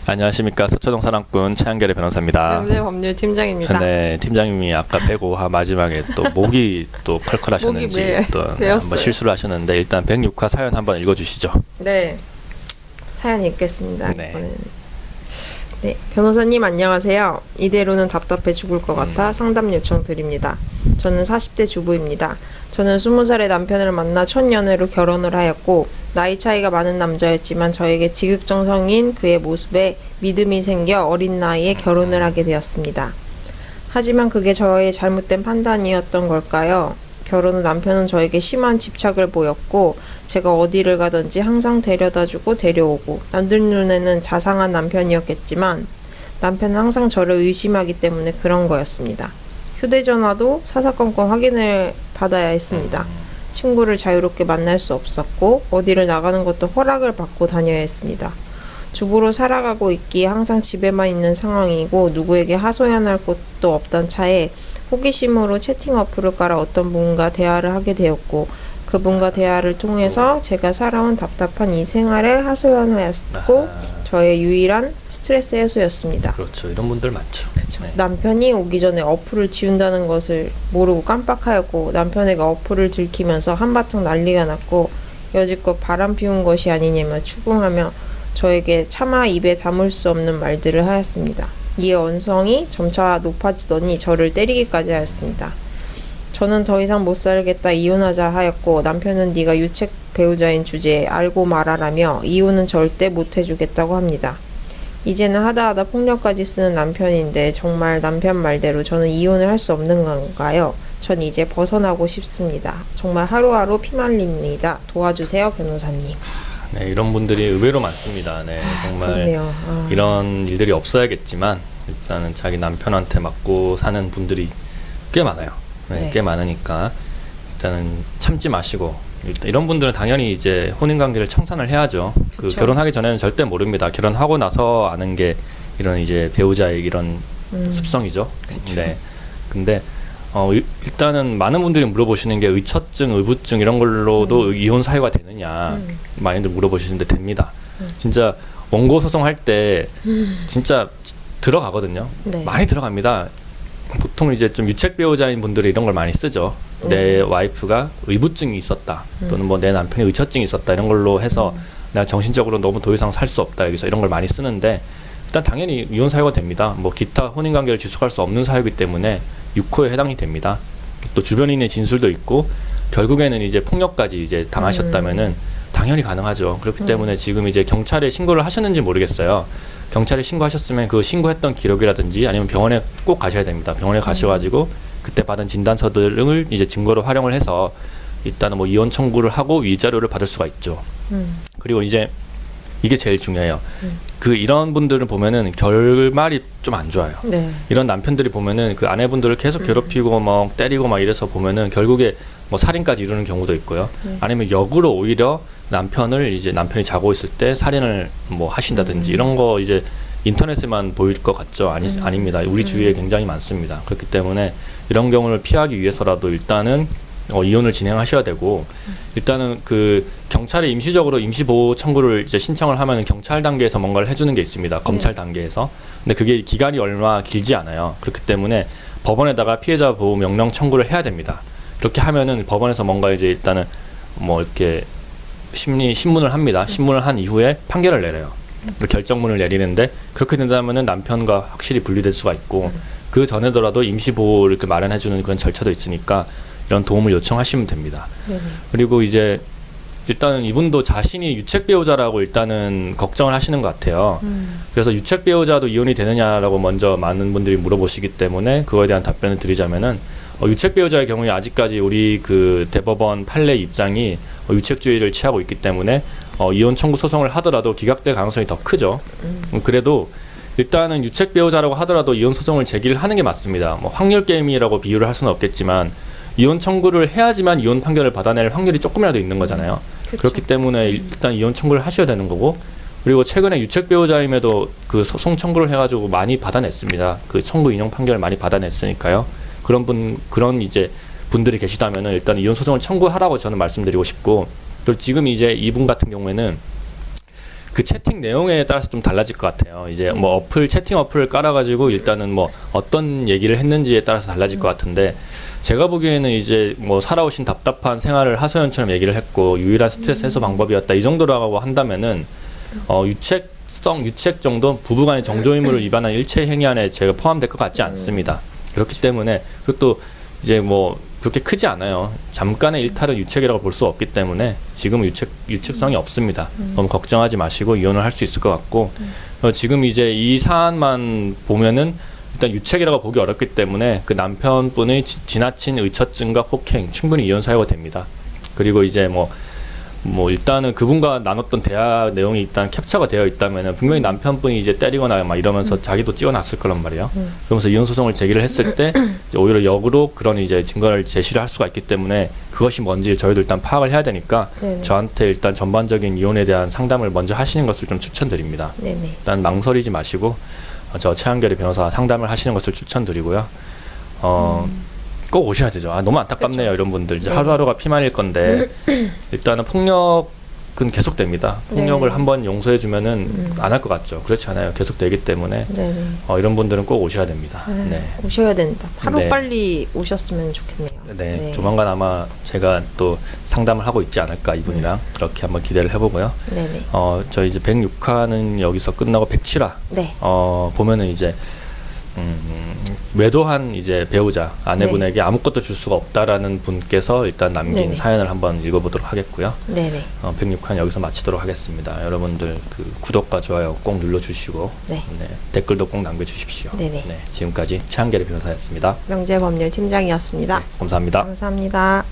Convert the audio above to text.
안녕하십니까. 서초동 사랑꾼 차영결의 변호사입니다. 경제법률팀장입니다. 네, 팀장님이 아까 빼고 마지막에 또 목이 또 컬컬하셨는지 목이 또 한번 실수를 하셨는데 일단 106화 사연 한번 읽어주시죠. 네, 사연 읽겠습니다. 네. 이번에는. 네, 변호사님 안녕하세요. 이대로는 답답해 죽을 것 같아 상담 요청 드립니다. 저는 40대 주부입니다. 저는 20살의 남편을 만나 첫 연애로 결혼을 하였고 나이 차이가 많은 남자였지만 저에게 지극정성인 그의 모습에 믿음이 생겨 어린 나이에 결혼을 하게 되었습니다. 하지만 그게 저의 잘못된 판단이었던 걸까요? 결혼 후 남편은 저에게 심한 집착을 보였고 제가 어디를 가든지 항상 데려다주고 데려오고 남들 눈에는 자상한 남편이었겠지만 남편은 항상 저를 의심하기 때문에 그런 거였습니다. 휴대전화도 사사건건 확인을 받아야 했습니다. 친구를 자유롭게 만날 수 없었고 어디를 나가는 것도 허락을 받고 다녀야 했습니다. 주부로 살아가고 있기에 항상 집에만 있는 상황이고 누구에게 하소연할 곳도 없던 차에 호기심으로 채팅 어플을 깔아 어떤 분과 대화를 하게 되었고 그분과 대화를 통해서 제가 살아온 답답한 이 생활을 하소연하였고 저의 유일한 스트레스 해소였습니다. 그렇죠. 이런 분들 많죠. 그렇죠. 네. 남편이 오기 전에 어플을 지운다는 것을 모르고 깜빡하였고 남편에게 어플을 들키면서 한바탕 난리가 났고 여지껏 바람 피운 것이 아니냐며 추궁하며 저에게 차마 입에 담을 수 없는 말들을 하였습니다. 이에 언성이 점차 높아지더니 저를 때리기까지 하였습니다. 저는 더 이상 못 살겠다 이혼하자 하였고 남편은 네가 유책 배우자인 주제에 알고 말하라며 이혼은 절대 못 해주겠다고 합니다. 이제는 하다하다 폭력까지 쓰는 남편인데 정말 남편 말대로 저는 이혼을 할 수 없는 건가요? 전 이제 벗어나고 싶습니다. 정말 하루하루 피말립니다. 도와주세요 변호사님. 네, 이런 분들이 의외로 많습니다. 네, 정말 이런 일들이 없어야겠지만 일단은 자기 남편한테 맞고 사는 분들이 꽤 많아요. 네, 꽤 많으니까 일단은 참지 마시고 일단 이런 분들은 당연히 이제 혼인 관계를 청산을 해야죠. 그 결혼하기 전에는 절대 모릅니다. 결혼하고 나서 아는 게 이런 이제 배우자의 이런 습성이죠. 그쵸. 네, 근데 일단은 많은 분들이 물어보시는 게 의처증, 의부증 이런 걸로도 이혼 사유가 되느냐 많이들 물어보시는데 됩니다. 진짜 원고 소송할 때 진짜 들어가거든요. 네. 많이 들어갑니다. 보통 이제 좀 유책 배우자인 분들이 이런 걸 많이 쓰죠. 내 와이프가 의부증이 있었다 또는 뭐 내 남편이 의처증이 있었다 이런 걸로 해서 내가 정신적으로 너무 더 이상 살 수 없다 여기서 이런 걸 많이 쓰는데 일단 당연히 이혼 사유가 됩니다. 뭐 기타 혼인 관계를 지속할 수 없는 사유이기 때문에 6호에 해당이 됩니다. 또 주변인의 진술도 있고 결국에는 이제 폭력까지 이제 당하셨다면은 당연히 가능하죠. 그렇기 때문에 지금 이제 경찰에 신고를 하셨는지 모르겠어요. 경찰에 신고하셨으면 그 신고했던 기록이라든지 아니면 병원에 꼭 가셔야 됩니다. 병원에 가셔가지고 그때 받은 진단서들을 이제 증거로 활용을 해서 일단은 뭐 이혼 청구를 하고 위자료를 받을 수가 있죠. 그리고 이제 이게 제일 중요해요. 그 이런 분들을 보면은 결말이 좀 안 좋아요. 네. 이런 남편들이 보면은 그 아내분들을 계속 괴롭히고 막 때리고 막 이래서 보면은 결국에 뭐 살인까지 이루는 경우도 있고요. 아니면 역으로 오히려 남편을 이제 남편이 자고 있을 때 살인을 뭐 하신다든지 이런 거 이제 인터넷에만 보일 것 같죠? 아닙니다. 우리 주위에 굉장히 많습니다. 그렇기 때문에 이런 경우를 피하기 위해서라도 일단은 이혼을 진행하셔야 되고 일단은 그 경찰에 임시적으로 임시보호 청구를 이제 신청을 하면은 경찰 단계에서 뭔가를 해주는 게 있습니다. 검찰 단계에서. 근데 그게 기간이 얼마 길지 않아요. 그렇기 때문에 법원에다가 피해자 보호 명령 청구를 해야 됩니다. 그렇게 하면은 법원에서 뭔가 이제 일단은 뭐 이렇게 신문을 합니다. 신문을 한 이후에 판결을 내려요. 결정문을 내리는데 그렇게 된다면은 남편과 확실히 분리될 수가 있고 그 전에더라도 임시보호를 이렇게 마련해주는 그런 절차도 있으니까 이런 도움을 요청하시면 됩니다. 그리고 이제 일단은 이분도 자신이 유책 배우자라고 일단은 걱정을 하시는 것 같아요. 그래서 유책 배우자도 이혼이 되느냐라고 먼저 많은 분들이 물어보시기 때문에 그거에 대한 답변을 드리자면은 유책 배우자의 경우에 아직까지 우리 그 대법원 판례 입장이 유책주의를 취하고 있기 때문에 이혼 청구 소송을 하더라도 기각될 가능성이 더 크죠. 그래도 일단은 유책 배우자라고 하더라도 이혼 소송을 제기를 하는 게 맞습니다. 뭐 확률 게임이라고 비유를 할 수는 없겠지만 이혼 청구를 해야지만 이혼 판결을 받아낼 확률이 조금이라도 있는 거잖아요. 그렇기 때문에 일단 이혼 청구를 하셔야 되는 거고 그리고 최근에 유책 배우자임에도 그 소송 청구를 해가지고 많이 받아냈습니다. 그 청구 인용 판결을 많이 받아냈으니까요. 그런 이제 분들이 계시다면은 일단 이혼 소송을 청구하라고 저는 말씀드리고 싶고 그리고 지금 이제 이분 같은 경우에는 그 채팅 내용에 따라서 좀 달라질 것 같아요. 이제 뭐 채팅 어플을 깔아가지고 일단은 뭐 어떤 얘기를 했는지에 따라서 달라질 것 같은데, 제가 보기에는 이제 뭐 살아오신 답답한 생활을 하소연처럼 얘기를 했고 유일한 스트레스 해소 방법이었다 이 정도라고 한다면은 유책 정도 부부간의 정조 의무를 위반한 일체 행위 안에 제가 포함될 것 같지 않습니다. 그렇기 때문에 그것도 이제 뭐 그렇게 크지 않아요. 잠깐의 일탈은 유책이라고 볼 수 없기 때문에 지금은 유책성이 없습니다. 너무 걱정하지 마시고 이혼을 할 수 있을 것 같고, 지금 이제 이 사안만 보면은 일단 유책이라고 보기 어렵기 때문에 그 남편분의 지나친 의처증과 폭행 충분히 이혼 사유가 됩니다. 그리고 이제 뭐 일단은 그분과 나눴던 대화 내용이 일단 캡처가 되어 있다면은 분명히 남편분이 이제 때리거나 막 이러면서 자기도 찍어놨을 거란 말이에요. 그러면서 이혼 소송을 제기를 했을 때 이제 오히려 역으로 그런 이제 증거를 제시를 할 수가 있기 때문에 그것이 뭔지 저희도 일단 파악을 해야 되니까 네네. 저한테 일단 전반적인 이혼에 대한 상담을 먼저 하시는 것을 좀 추천드립니다. 네네. 일단 망설이지 마시고 저 최한결의 변호사 상담을 하시는 것을 추천드리고요. 꼭 오셔야 되죠. 너무 안타깝네요. 이런 분들 이제 하루하루가 피말릴 건데 일단은 폭력은 계속됩니다. 폭력을 네. 한번 용서해주면은 안 할 것 같죠. 그렇지 않아요. 계속되기 때문에 네네. 이런 분들은 꼭 오셔야 됩니다. 네. 오셔야 된다. 하루 네. 빨리 오셨으면 좋겠네요. 네, 조만간 아마 제가 또 상담을 하고 있지 않을까 이분이랑 그렇게 한번 기대를 해보고요. 네네. 저희 이제 106화는 여기서 끝나고 107화 네. 보면은 이제 외도한 이제 배우자 아내분에게 아무것도 줄 수가 없다라는 분께서 일단 남긴 네네. 사연을 한번 읽어보도록 하겠고요. 네네. 106화는 여기서 마치도록 하겠습니다. 여러분들 그 구독과 좋아요 꼭 눌러주시고 네. 댓글도 꼭 남겨주십시오. 네네. 지금까지 최한결의 변호사였습니다. 명재법률 팀장이었습니다. 감사합니다. 감사합니다.